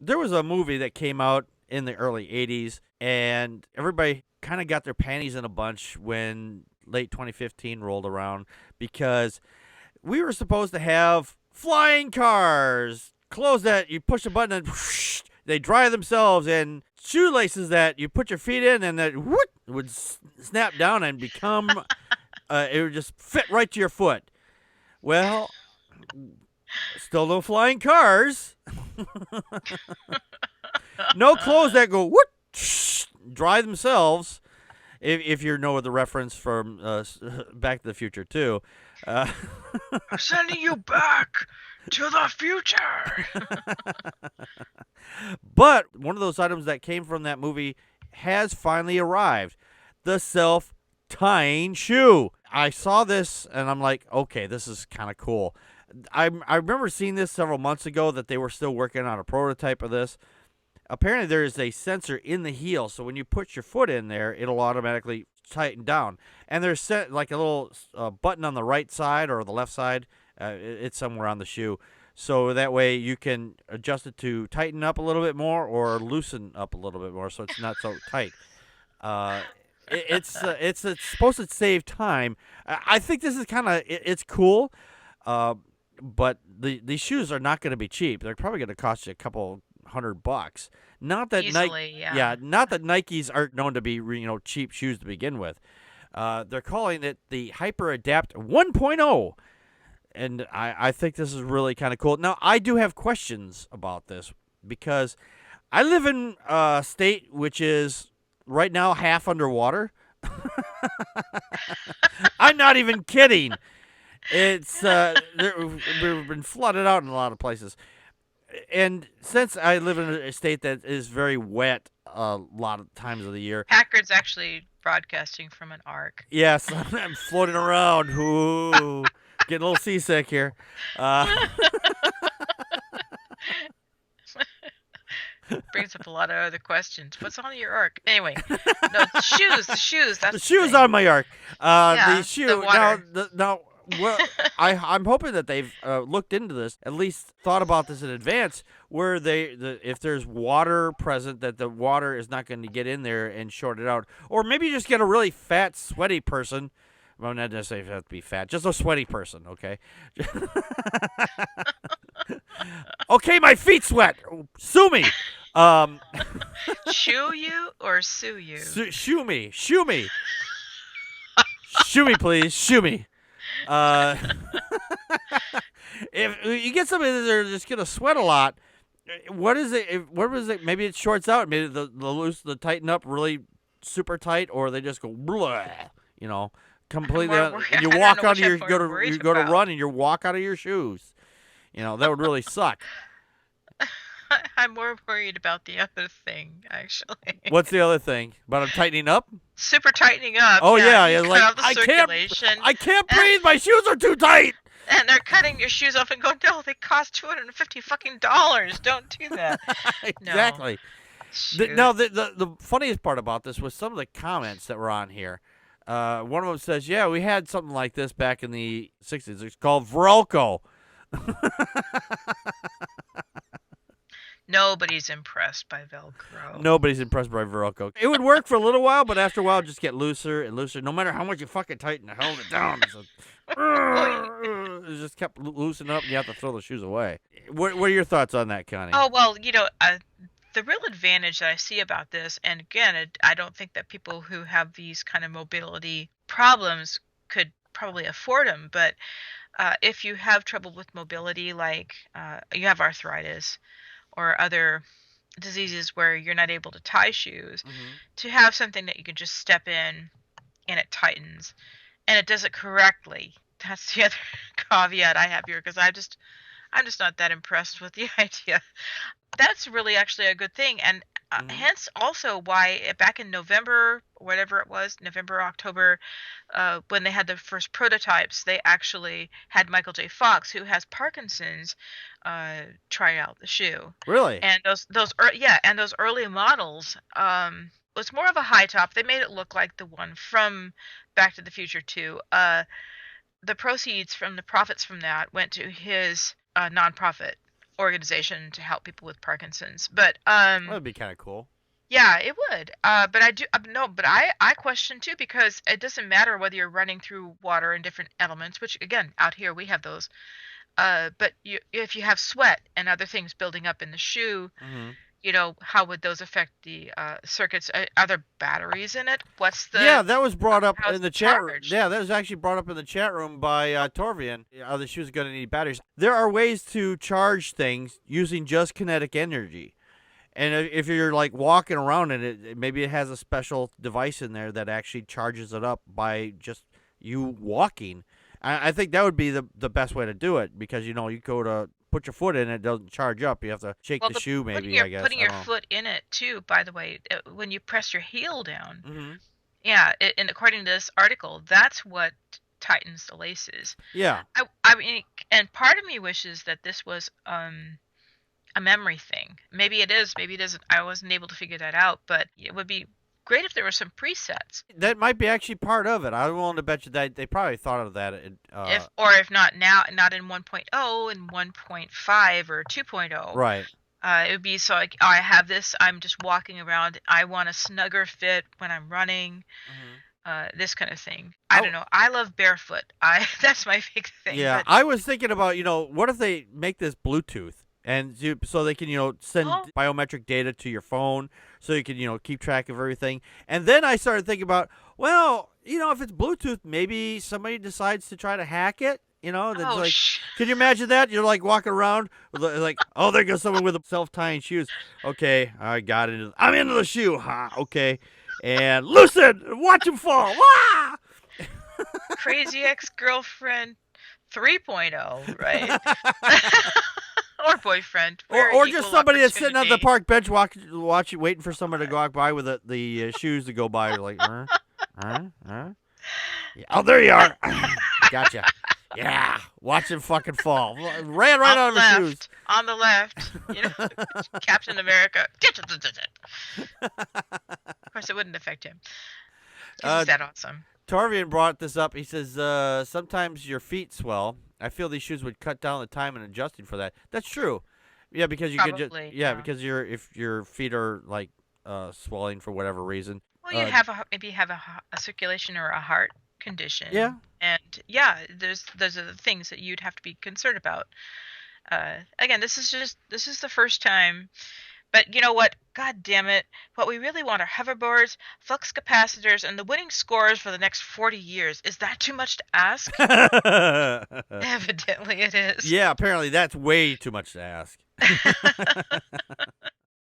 there was a movie that came out in the early 80s, and everybody kind of got their panties in a bunch when late 2015 rolled around because we were supposed to have flying cars, clothes that you push a button and whoosh, they dry themselves, and shoelaces that you put your feet in and that whoop, would snap down and become, it would just fit right to your foot. Well, still no flying cars. No clothes that go whoop, dry themselves. If you know the reference from Back to the Future too. Uh, I'm sending you back to the future. but one of those items that came from that movie has finally arrived. The self-tying shoe. I saw this and I'm like, okay, this is kind of cool. I remember seeing this several months ago that they were still working on a prototype of this. Apparently there is a sensor in the heel, so when you put your foot in there, it'll automatically tighten down. And there's set like a little button on the right side or the left side. It's somewhere on the shoe, so that way you can adjust it to tighten up a little bit more or loosen up a little bit more, so it's not so tight. It's supposed to save time. I think this is kind of it's cool, but these shoes are not going to be cheap. They're probably going to cost you a couple $100. Not that Easily, yeah. not that Nikes aren't known to be cheap shoes to begin with. They're calling it the Hyper Adapt 1.0, and I think this is really kind of cool. Now I do have questions about this because I live in a state which is right now half underwater. I'm not even kidding. It's we've been flooded out in a lot of places. And since I live in a state that is very wet a lot of times of the year, Packard's actually broadcasting from an ark. yes, I'm floating around. Ooh, getting a little seasick here. Brings up a lot of other questions. What's on your ark? Anyway, no, the shoes. That's the shoes thing. on my ark. Yeah, The shoe. the water. Now, well, I'm hoping that they've looked into this, at least thought about this in advance, where if there's water present, that the water is not going to get in there and short it out, or maybe just get a really fat, sweaty person. Well, not necessarily have to be fat, just a sweaty person, okay? Okay, my feet sweat. Sue me. Chew you or sue you? Shoo me. Shoo me, please. Shoo me. If you get somebody that are just gonna sweat a lot, what is it? What was it? Maybe it shorts out. Maybe the tighten up really super tight, or they just go blah, completely. And you walk out of your go to run and you walk out of your shoes. That would really suck. I'm more worried about the other thing, actually. What's the other thing? About them tightening up? Super tightening up. Oh yeah, you like cut off the I circulation. can't breathe. My shoes are too tight. And they're cutting your shoes off and going, no, they cost $250 fucking dollars. Don't do that. Exactly. No. The funniest part about this was some of the comments that were on here. One of them says, "Yeah, we had something like this back in the '60s. It's called Vrolko." Nobody's impressed by Velcro. Nobody's impressed by Vrolko. It would work for a little while, but after a while, it'd just get looser and looser. No matter how much you fucking tighten it, hold it down. It just kept loosening up, and you have to throw the shoes away. What are your thoughts on that, Connie? Oh, well, the real advantage that I see about this, and again, I don't think that people who have these kind of mobility problems could probably afford them, but if you have trouble with mobility, like you have arthritis or other diseases where you're not able to tie shoes, to have something that you can just step in and it tightens and it does it correctly. That's the other caveat I have here, because I'm just not that impressed with the idea. That's really actually a good thing, and hence also why back in November, whatever it was, November, October, when they had the first prototypes, they actually had Michael J. Fox, who has Parkinson's, try out the shoe. Really? And those early models was more of a high top. They made it look like the one from Back to the Future 2. The profits from that went to his nonprofit organization to help people with Parkinson's. But That would be kind of cool. yeah, it would. But I do no, but I question too, because it doesn't matter whether you're running through water and different elements, which again, out here we have those. But if you have sweat and other things building up in the shoe, Hmm. how would those affect the circuits? Are there batteries in it? Yeah, that was brought up How's in the it chat room. charged? Yeah, that was actually brought up in the chat room by Torvian. Are the shoes going to need batteries? There are ways to charge things using just kinetic energy. And if you're like walking around in it, maybe it has a special device in there that actually charges it up by just you walking. I think that would be the best way to do it, because you go to put your foot in, it doesn't charge up. You have to shake Well, the shoe, putting maybe, your I guess. putting I your don't foot in it too, by the way, when you press your heel down, know. Hmm. yeah, and according to this article, that's what tightens the laces. Yeah. I mean, and part of me wishes that this was a memory thing. Maybe it is, maybe it isn't. I wasn't able to figure that out, but it would be great if there were some presets. That might be actually part of it. I'm willing to bet you that they probably thought of that. If not now, not in 1.0, in 1.5 or 2.0. Right. It would be so like, oh, I have this. I'm just walking around. I want a snugger fit when I'm running. This kind of thing. I don't know. I love barefoot. That's my big thing. Yeah, But, I was thinking about, what if they make this Bluetooth, and so they can, send oh, biometric data to your phone, so you can, keep track of everything. And then I started thinking about, well, if it's Bluetooth, maybe somebody decides to try to hack it. That's oh, like, can you imagine that? You're like walking around with like, oh, there goes someone with self-tying shoes. Okay, I got into. I'm into the shoe. Huh? Okay, and loosen, watch him fall. Wah! Crazy Ex-Girlfriend 3.0, right? Or boyfriend. Or just somebody that's sitting on the park bench watching, waiting for someone to walk by with the shoes to go by. Like, Yeah. Oh, there you are. Gotcha. Yeah, watch him fucking fall. Ran right out of his shoes. On the left, Captain America. Of course, it wouldn't affect him. Is that awesome? Torvian brought this up. He says, sometimes your feet swell. I feel these shoes would cut down the time in adjusting for that. That's true. Yeah, because you could just because if your feet are like swelling for whatever reason. Well, you have maybe have a circulation or a heart condition. Yeah. And yeah, those are the things that you'd have to be concerned about. Again, this is the first time. But you know what? God damn it. What we really want are hoverboards, flux capacitors, and the winning scores for the next 40 years. Is that too much to ask? Evidently it is. Yeah, apparently that's way too much to ask.